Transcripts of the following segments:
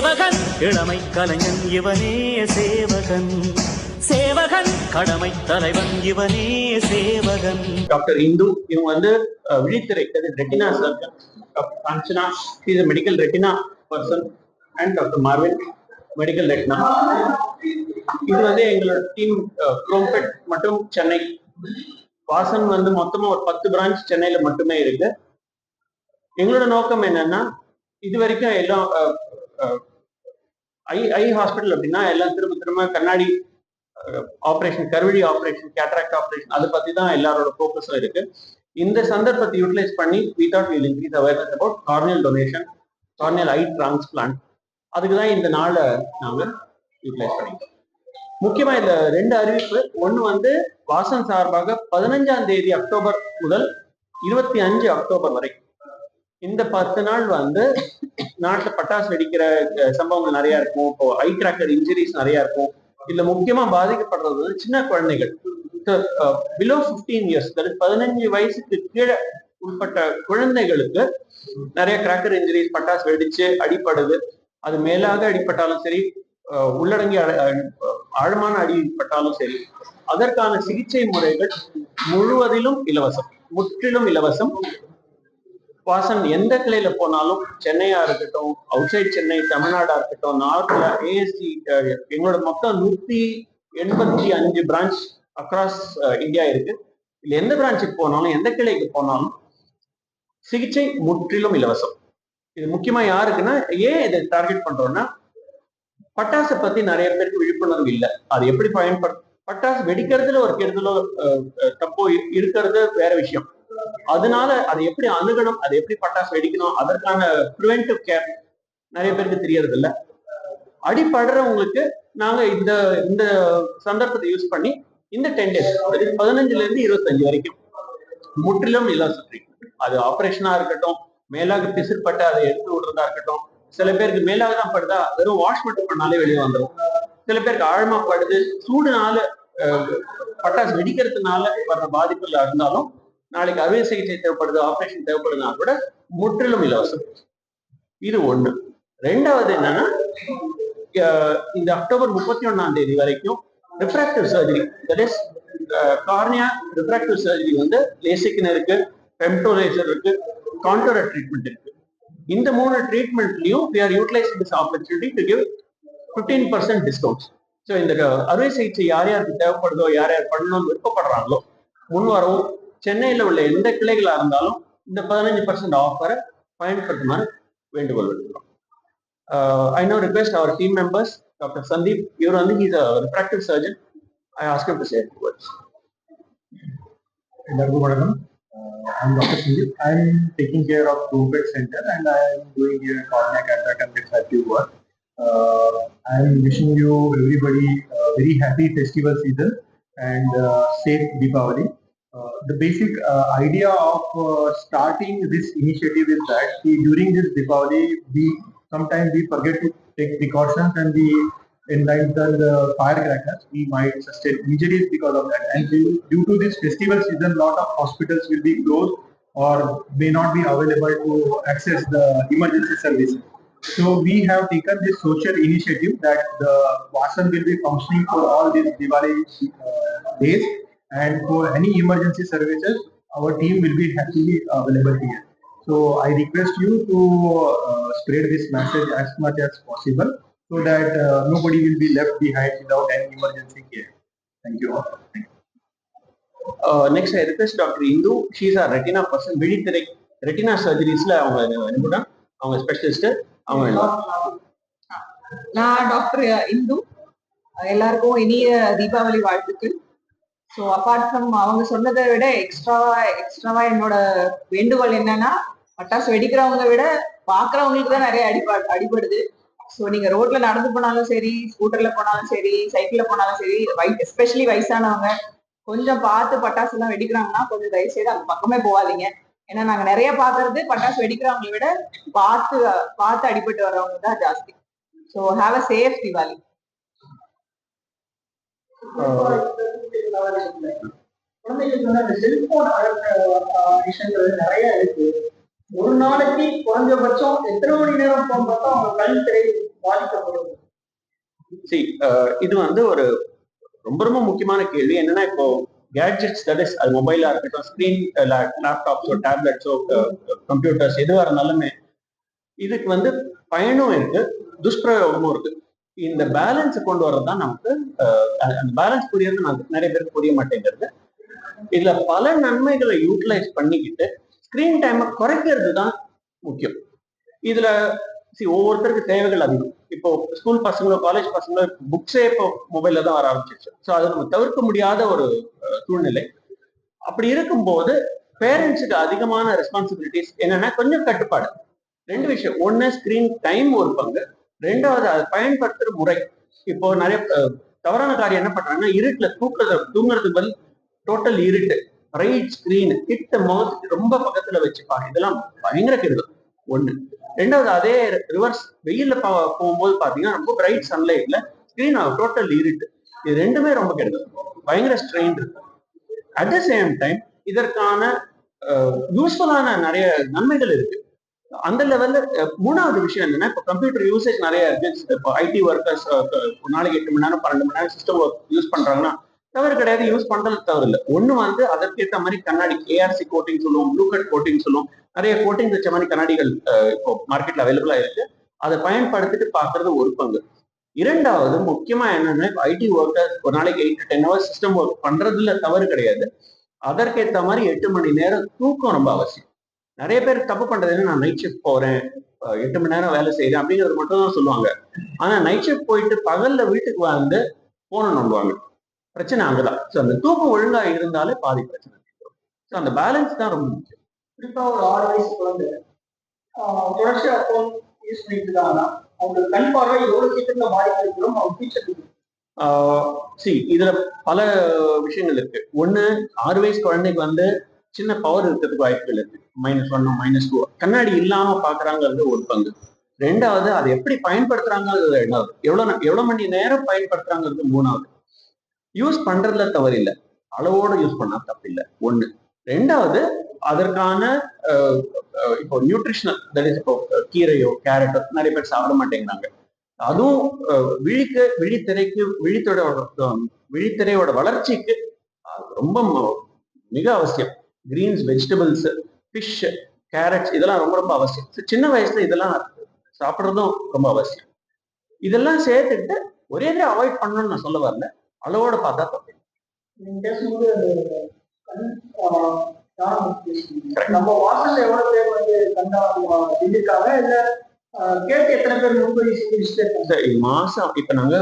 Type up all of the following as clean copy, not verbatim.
சேவகன் இளமை கலைஞன் இவனே சேவகன், சேவகன் கடமை தலைவன் இவனே சேவகன். டாக்டர் இந்து இவங்க வந்து விழித்திரை retina surgeon. Doctor Kanchana is medical retina person and doctor Marvin medical retina. இது வந்து எங்களோட டீம் குரோம்பெட் மற்றும் சென்னை. வாசன் வந்து மொத்தமா ஒரு 10 பிரான்ச் சென்னையில மட்டுமே இருக்கு. எங்களோட நோக்கம் என்னன்னா, இது வரைக்கும் எல்லாம் ஐ ஹாஸ்பிட்டல் அப்படின்னா எல்லாம் திரும்ப கண்ணாடி ஆப்ரேஷன், கருவழி ஆப்ரேஷன், கேட்ராக்ட் ஆப்ரேஷன், அதை பத்தி தான் எல்லாரோட ஃபோக்கஸும் இருக்கு. இந்த சந்தர்ப்பத்தை யூட்டிலைஸ் பண்ணி we thought we'll increase awareness about corneal donation, corneal eye transplant. அதுக்கு தான் இந்த நாளை நாங்க யூட்டிலைஸ் பண்ணிட்டோம். முக்கியமா இந்த 2 அறிவிப்பு. ஒண்ணு வந்து வாசன் சார்பாக 15ஆம் தேதி அக்டோபர் முதல் 25 அக்டோபர் வரை இந்த 10 நாள் வந்து நாட்டுல பட்டாசு வெடிக்கிற சம்பவங்கள் நிறைய இருக்கும். இப்போ ஐ கிராக்கர் இன்ஜுரிஸ் நிறைய இருக்கும். இதுல முக்கியமா பாதிக்கப்படுறது வந்து சின்ன குழந்தைகள், பிலோ 15 இயர்ஸ், 15 வயசுக்கு கீழே உட்பட்ட குழந்தைகளுக்கு நிறைய கிராக்கர் இன்ஜுரிஸ், பட்டாசு வெடிச்சு அடிப்படுது. அது மேலாக அடிப்பட்டாலும் சரி, உள்ளடங்கி ஆழமான அடிப்பட்டாலும் சரி, அதற்கான சிகிச்சை முறைகள் முழுவதிலும் இலவசம், முற்றிலும் இலவசம். வாசன் எந்த கிளையில போனாலும், சென்னையா இருக்கட்டும், அவுட் சைட் சென்னை, தமிழ்நாடா இருக்கட்டும், நார்த்ல ஏஎஸ்டி, எங்களோட மொத்தம் 185 பிரான்ச் அக்ராஸ் இந்தியா இருக்கு. இல்ல எந்த பிரான்ச்சுக்கு போனாலும், எந்த கிளைக்கு போனாலும் சிகிச்சை முற்றிலும் இலவசம். இது முக்கியமா யாருக்குன்னா, ஏன் இதை டார்கெட் பண்றோம்னா, பட்டாசை பத்தி நிறைய பேருக்கு விழிப்புணர்வு இல்லை. அது எப்படி பட்டாசு வெடிக்கிறதுல ஒரு கெடுதலோ தப்போ இருக்கிறது வேற விஷயம். அதனால அதை எப்படி அணுகணும், அதை எப்படி பட்டாசு வெடிக்கணும், அதற்கான ப்ரிவென்டிவ் கேர் நிறைய பேருக்கு தெரியறது இல்லை. அடிப்படுறவங்களுக்கு நாங்க இந்த சந்தர்ப்பத்தை யூஸ் பண்ணி இந்த 10 days, 15ல இருந்து 25 வரைக்கும் முற்றிலும் இலவச ட்ரீட்மெண்ட். அது ஆப்ரேஷனா இருக்கட்டும், மேலாக பிசிற்பட்டு அதை எடுத்து விடுறதா இருக்கட்டும். சில பேருக்கு மேலாக தான் படுதா, வெறும் வாஷ் மட்டும் பண்ணாலே வெளியே வந்துடும். சில பேருக்கு ஆழமா படுது, சூடுனால பட்டாசு வெடிக்கிறதுனால வர்ற பாதிப்புல இருந்தாலும், நாளைக்கு அறுவை சிகிச்சை தேவைப்படுது, ஆப்ரேஷன் தேவைப்படுதுனா கூட முற்றிலும் இலவசம். இது ஒண்ணு. ரெண்டாவது என்னன்னா, இந்த அக்டோபர் 31ஆம் தேதி வரைக்கும் refractive surgery, that is cornea refractive surgery வந்து லேசிக்னு இருக்கு, ஃபெம்டோ லேசர் இருக்கு, கான்டோர் ட்ரீட்மெண்ட் இருக்கு. இந்த 3 ட்ரீட்மெண்ட்லயும் we are utilizing this opportunity to give 15% discounts. So இந்த அறுவை சிகிச்சை யார் யாருக்கு தேவைப்படுதோ, யார் யார் பண்ணணும்னு விருப்பப்படுறாங்களோ முன் வரவும், சென்னையில உள்ள எந்த கிளைகளா இருந்தாலும் இந்த 15% ஆஃபரை பயன்படுத்துமாறு வேண்டுகோள் விடுக்கிறோம். I now request our team members, Dr. Sandeep, இவர் வந்து he's a refractive surgeon. I ask him to say a few words. எல்லாருக்கும் வணக்கம். I'm Dr. Sandeep. I'm taking care of Groupet Center and I'm doing here cornea, cataract and refractive work. I'm wishing you everybody a very happy festival season and safe Deepavali. The basic idea of starting this initiative is that during this Deepavali, sometimes we forget to take precautions and we enlight the firecrackers. We might sustain injuries because of that. And due to this festival season, lot of hospitals will be closed or may not be available to access the emergency services. So we have taken this social initiative that the Vasan will be functioning for all these Diwali days, and for any emergency services, our team will be happily available here. So I request you to spread this message as much as possible so that nobody will be left behind without any emergency care. Thank you all. Next I request Dr. Indu. She is a retina person. விழித்திரை retina சர்ஜரிஸ்ல அவங்க specialist. நான் doctor Hindu. எல்லாருக்கும் இனிய தீபாவளி வாழ்த்துக்கள். So apart from அவங்க சொன்னதை விட எக்ஸ்ட்ராவா என்னோட வேண்டுகோள் என்னன்னா, பட்டாசு வெடிக்கிறவங்க விட பாக்குறவங்களுக்கு தான் நிறைய அடிபடுது. ஸோ நீங்க ரோட்ல நடந்து போனாலும் சரி, ஸ்கூட்டர்ல போனாலும் சரி, சைக்கிள்ல போனாலும் சரி, எஸ்பெஷலி வயசானவங்க கொஞ்சம் பார்த்து பட்டாசு எல்லாம் வெடிக்கிறாங்கன்னா கொஞ்சம் தயவு செய்து அந்த பக்கமே போகாதீங்க. ஏன்னா நாங்க நிறைய பாக்குறது பட்டாசு வெடிக்கிறவங்களை விட பார்த்து அடிபட்டு வர்றவங்க தான் ஜாஸ்தி. So have a safe Deepavali. குழந்தைகளுக்கு வந்து அந்த செல்போன் விஷயங்கள் நிறைய இருக்கு. ஒரு நாளைக்கு குறைஞ்சபட்சம் எத்தனை மணி நேரம் போன் பார்த்தா அவங்க கண் திரை பாதிக்கப்படும்? இது வந்து ஒரு ரொம்ப ரொம்ப முக்கியமான கேள்வி. என்னன்னா, இப்போ கேட்ஜெட்ஸ், தட் இஸ் அது மொபைலா இருக்கட்டும், ஸ்கிரீன், லேப்டாப்ஸோ, டேப்லெட்ஸோ, கம்ப்யூட்டர்ஸ் எதுவா இருந்தாலுமே இதுக்கு வந்து பயனும் இருக்கு, துஷ்பிரயோகமும் இருக்கு. இந்த பேலன்ஸ் கொண்டு வர்றது தான் நமக்கு அந்த பேலன்ஸ் புரியறது நிறைய பேருக்கு புரிய மாட்டேங்கிறது. இதுல பல நன்மைகளை யூட்டிலைஸ் பண்ணிக்கிட்டு ஸ்கிரீன் டைமை குறைக்கிறது தான் முக்கியம். இதுல ஒவ்வொருத்தருக்கு தேவைகள் அதிகம். இப்போ ஸ்கூல் பசங்களோ காலேஜ் பசங்களோ புக்ஸே இப்போ மொபைல்ல தான் வர ஆரம்பிச்சிருச்சு. ஸோ அது நம்ம தவிர்க்க முடியாத ஒரு சூழ்நிலை. அப்படி இருக்கும்போது பேரண்ட்ஸுக்கு அதிகமான ரெஸ்பான்சிபிலிட்டிஸ் என்னன்னா, கொஞ்சம் கட்டுப்பாடு. ரெண்டு விஷயம். ஒன்னு, ஸ்கிரீன் டைம் ஒரு பங்கு. ரெண்டாவது, அதை பயன்படுத்துற முறை. இப்போ நிறைய தவறான காரியம் என்ன பண்றாங்கன்னா, இருட்டுல தூங்குறதுக்கு பதில் டோட்டல் இருட்டு, பிரைட் ஸ்கிரீன், கிட்ட முகத்துக்கு ரொம்ப பக்கத்துல வச்சுப்பாங்க. இதெல்லாம் பயங்கர கெடுதல். ஒண்ணு. ரெண்டாவது, அதே ரிவர்ஸ், வெயில்ல போகும்போது பாத்தீங்கன்னா ரொம்ப பிரைட் சன்லைட்ல ஸ்கிரீன் டோட்டல் இருட்டு. இது ரெண்டுமே ரொம்ப கெடுதல், பயங்கர ஸ்ட்ரெயின் இருக்கு. அட் த சேம் டைம் இதற்கான யூஸ்ஃபுல்லான நிறைய நன்மைகள் இருக்கு. அந்த லெவல்ல மூணாவது விஷயம் என்னன்னா, இப்போ கம்ப்யூட்டர் யூசேஜ் நிறைய இருக்கு. இப்போ ஐடி ஒர்க்கர்ஸ் ஒரு நாளைக்கு 8 மணி நேரம் 12 மணி நேரம் சிஸ்டம் ஒர்க் யூஸ் பண்றாங்கன்னா தவறு கிடையாது, யூஸ் பண்றது தவறு இல்லை. ஒண்ணு வந்து அதற்கேற்ற மாதிரி கண்ணாடி, ஏஆர்சி கோட்டிங் சொல்லுவோம், ப்ளூ கட் கோட்டிங் சொல்லுவோம், நிறைய கோட்டிங் வச்ச மாதிரி கண்ணாடிகள் இப்போ மார்க்கெட்ல அவைலபிளா இருக்கு. அதை பயன்படுத்திட்டு பாக்குறது ஒரு பங்கு. இரண்டாவது முக்கியமா என்னன்னா, ஐடி ஒர்க்கர்ஸ் ஒரு நாளைக்கு 8 to 10 hours சிஸ்டம் ஒர்க் பண்றதுல தவறு கிடையாது. அதற்கேற்ற மாதிரி 8 மணி நேரம் தூக்கம் ரொம்ப அவசியம். நிறைய பேர் தப்பு பண்றது, நான் நைட் ஷிஃப்ட் போறேன், 8 மணி நேரம் வேலை செய்யறேன் அப்படிங்கிறது மட்டும் தான் சொல்லுவாங்க. ஆனா நைட் ஷிஃப்ட் போயிட்டு பகல்ல வீட்டுக்கு வந்து போன நம்புவாங்க. பிரச்சனை அங்கதான். ஸோ அந்த தூக்கம் ஒழுங்கா இருந்தாலே பாதி பிரச்சனை. ஸோ அந்த பேலன்ஸ் தான் ரொம்ப முக்கியம். குறிப்பா ஒரு 6 வயசு குழந்தை தொடர்ச்சியா போன் யூஸ் பண்ணிட்டு இருக்காங்கன்னா அவங்களுக்கு கண் பார்வை எவ்வளவு சீக்கிரத்துல பாதிக்கிறோம், அவங்க ஃபியூச்சர் இதுல பல விஷயங்கள் இருக்கு. ஒண்ணு, 6 வயசு குழந்தைக்கு வந்து சின்ன பவர் இருக்கிறதுக்கு வாய்ப்புகள் இருக்கு. -1 -2 கண்ணாடி இல்லாம பாக்குறாங்கிறது ஒரு பங்கு. ரெண்டாவது, அதை எப்படி பயன்படுத்துறாங்கிறது ரெண்டாவது. எவ்வளவு மணி நேரம் பயன்படுத்துறாங்கிறது மூணாவது. யூஸ் பண்றதுல தவறு இல்லை, அளவோடு யூஸ் பண்ணா தப்பு இல்லை. ஒண்ணு. ரெண்டாவது, அதற்கான இப்போ நியூட்ரிஷனல், தட் இஸ் இப்போ கீரையோ கேரட்டோ நிறைய பேர் சாப்பிட மாட்டேங்கிறாங்க. அதுவும் விழித்திரையோட வளர்ச்சிக்கு ரொம்ப மிக அவசியம். கிரீன்ஸ், வெஜிடபிள்ஸ், ஃபிஷ், கேரட்ஸ் இதெல்லாம் ரொம்ப ரொம்ப அவசியம். சின்ன வயசுல இதெல்லாம் சாப்பிட்றதும் ரொம்ப அவசியம். இதெல்லாம் சேர்த்துக்கிட்டு ஒரே அவாய்ட் பண்ணணும்னு நான் சொல்ல வரல, அளவோட பார்த்தா தப்பு. நம்ம வாசல்ல எவ்வளவு பேர் வந்து கண்டாங்க, இல்ல கேட்டு எத்தனை பேர் முன்பதிவு மாசம்? இப்ப நாங்க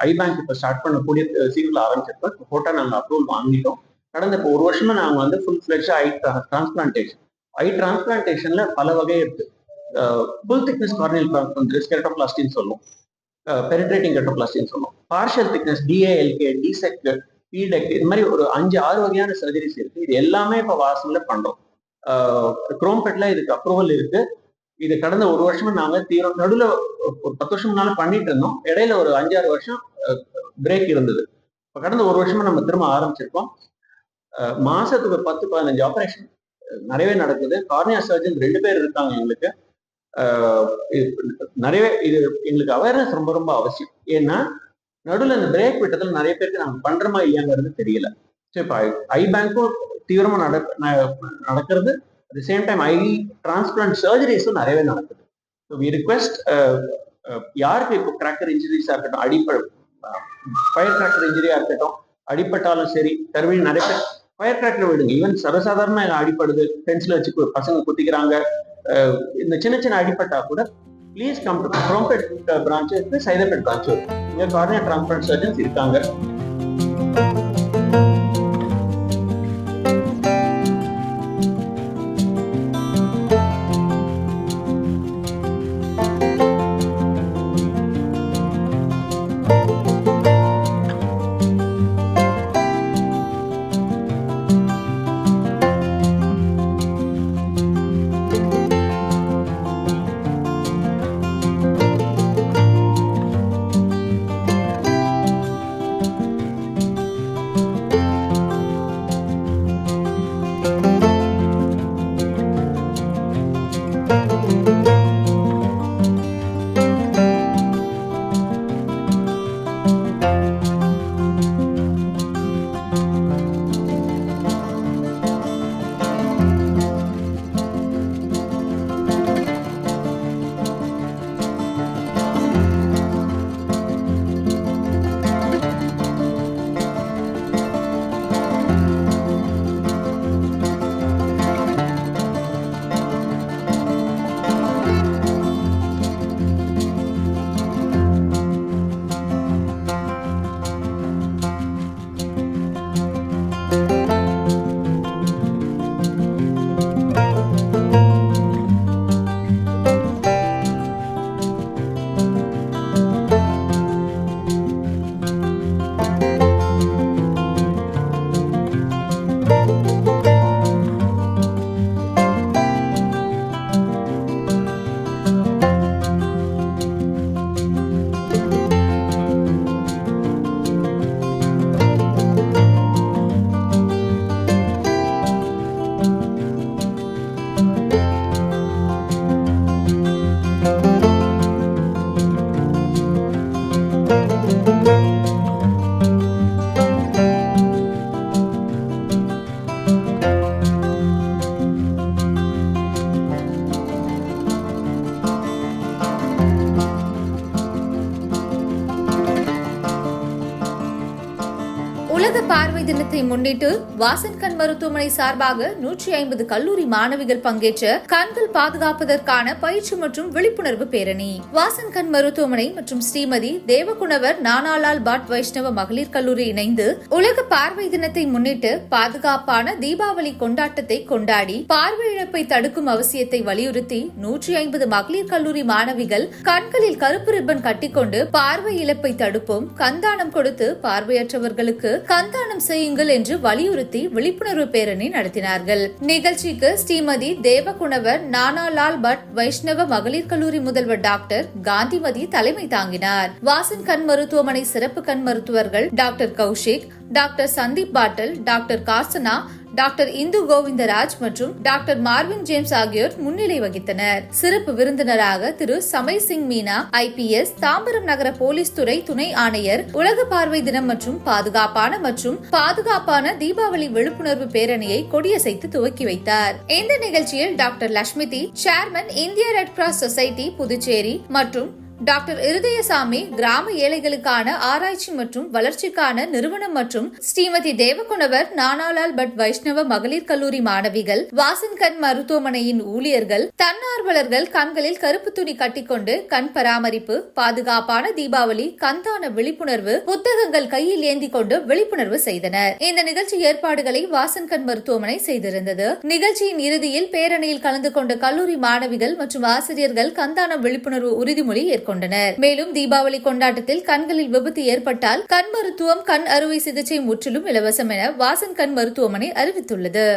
ஐ பேங்க் இப்ப ஸ்டார்ட் பண்ணக்கூடிய சீக்கிரம் ஆரம்பிச்சிருக்கோம். போட்டா நாங்க அப்ரூவல் வாங்கிட்டோம். கடந்த இப்போ 1 வருஷமா நாங்க வந்து ஃபுல் ஃபிளெட்ஜ் ஐ டிரான்ஸ்பிளான்டேஷன்ல பல வகை இருக்கு. ஃபுல் திக்னஸ் கார்னியல் கெரட்டோபிளாஸ்டின்னு சொல்லுவோம், பெனிட்ரேட்டிங் கெரட்டோபிளாஸ்டின்னு சொல்லுவோம், பார்ஷியல் திக்னஸ் டிஏஎல்கே, டிசெக், பிடெக், இது மாதிரி ஒரு 5-6 வகையான சர்ஜரிஸ் இருக்கு. இது எல்லாமே இப்ப வாசல்ல பண்றோம். குரோம்பெட்ல இதுக்கு அப்ரூவல் இருக்கு. இது கடந்த 1 வருஷமா நாங்க நடுவில் ஒரு 10 வருஷம் முன்னால பண்ணிட்டு இருந்தோம். இடையில ஒரு 5-6 வருஷம் பிரேக் இருந்தது. இப்ப கடந்த 1 வருஷமா நம்ம திரும்ப ஆரம்பிச்சிருக்கோம். மாசத்துக்கு 10-15 ஆபரேஷன் நிறையவே நடக்குது. கார்னியா சர்ஜன் 2 பேர் இருக்காங்க எங்களுக்கு. நிறையவே இது எங்களுக்கு அவேர்னஸ் ரொம்ப ரொம்ப அவசியம். ஏன்னா நடுவில் இந்த பிரேக் விட்டதுல நிறைய பேருக்கு நாங்க பண்றோமா இல்லையாங்கிறது தெரியல. ஸோ இப்போ ஐ பேங்க்கும் தீவிரமா நடக்கிறது. At the same time eye transplant சர்ஜரிஸும் நிறையவே நடக்குது. ஸோ வி ரிக்வெஸ்ட் யாருக்கு இப்போ கிராக்கர் இன்ஜுரிஸா இருக்கட்டும், ஃபயர் கிராக்கர் இன்ஜுரியா இருக்கட்டும், அடிப்பட்டாலும் சரி, கருவிழி நிறைய பேர் ஃபயர் கிராக்கர் விடுங்க, ஈவன் சர்வசாதாரணமா அடிப்படுது, பென்சில் வச்சு பசங்க குத்திக்கிறாங்க. இந்த சின்ன சின்ன அடிப்பட்டா கூட please come to Chromepet branch இருக்கு, சைதாப்பேட் பிரான்ச் இருக்கு. இங்க கார்னியா டிரான்ஸ்பிளான்ட் சர்ஜன்ஸ் இருக்காங்க. உலக பார்வை தினத்தை முன்னிட்டு வாசன் கண் மருத்துவமனை சார்பாக 150 கல்லூரி மாணவிகள் பங்கேற்ற கண்கள் பாதுகாப்பதற்கான பயிற்சி மற்றும் விழிப்புணர்வு பேரணி. வாசன் கண் மருத்துவமனை மற்றும் ஸ்ரீமதி தேவகுணவர் நானாலால் பட் வைஷ்ணவ மகளிர் கல்லூரி இணைந்து உலக பார்வை தினத்தை முன்னிட்டு பாதுகாப்பான தீபாவளி கொண்டாட்டத்தை கொண்டாடி பார்வை இழப்பை தடுக்கும் அவசியத்தை வலியுறுத்தி 150 மகளிர் கல்லூரி மாணவிகள் கண்களில் கருப்பு ரிப்பன் கட்டிக்கொண்டு பார்வை இழப்பை தடுப்போம், கண்தானம் கொடுத்து பார்வையற்றவர்களுக்கு கண்தானம் செய்யுங்கள் என்று வலியுறுத்தி விழிப்புணர்வு பேரணி நடத்தினார்கள். நிகழ்ச்சிக்கு ஸ்ரீமதி தேவகுணவர் நானாலால் பட் வைஷ்ணவ மகளிர் கல்லூரி முதல்வர் டாக்டர் காந்திமதி தலைமை தாங்கினார். வாசன் கண் மருத்துவமனை சிறப்பு கண் மருத்துவர்கள் டாக்டர் கௌஷிக், டாக்டர் சந்தீப் பாட்டல், டாக்டர் கார்சனா, டாக்டர் இந்து கோவிந்தராஜ் மற்றும் டாக்டர் மார்வின் ஜேம்ஸ் ஆகியோர் முன்னிலை வகித்தனர். சிறப்பு விருந்தினராக திரு சமய் சிங் மீனா IPS, தாம்பரம் நகர போலீஸ் துறை துணை ஆணையர், உலக பார்வை தினம் மற்றும் பாதுகாப்பான தீபாவளி விழிப்புணர்வு பேரணியை கொடியசைத்து துவக்கி வைத்தார். இந்த நிகழ்ச்சியில் டாக்டர் லட்சுமிதி, சேர்மன் இந்திய ரெட் கிராஸ் சொசைட்டி புதுச்சேரி மற்றும் டாக்டர் இருதயசாமி, கிராம ஏழைகளுக்கான ஆராய்ச்சி மற்றும் வளர்ச்சிக்கான நிறுவனம் மற்றும் ஸ்ரீமதி தேவகுணவர் நானாலால் பட் வைஷ்ணவ மகளிர் கல்லூரி மாணவிகள், வாசன் கண் மருத்துவமனையின் ஊழியர்கள், தன்னார்வலர்கள் கண்களில் கருப்பு துணி கட்டிக்கொண்டு கண் பராமரிப்பு, பாதுகாப்பான தீபாவளி, கண்தான விழிப்புணர்வு புத்தகங்கள் கையில் ஏந்தி கொண்டு விழிப்புணர்வு செய்தனர். இந்த நிகழ்ச்சி ஏற்பாடுகளை வாசன் கண் மருத்துவமனை செய்திருந்தது. நிகழ்ச்சியின் இறுதியில் பேரணியில் கலந்து கொண்ட கல்லூரி மாணவிகள் மற்றும் ஆசிரியர்கள் கண்தான விழிப்புணர்வு உறுதிமொழி கொண்டனர். மேலும் தீபாவளி கொண்டாட்டத்தில் கண்களில் விபத்து ஏற்பட்டால் கண் மருத்துவம், கண் அறுவை சிகிச்சை முற்றிலும் இலவசம் என வாசன் கண் மருத்துவமனை அறிவித்துள்ளது.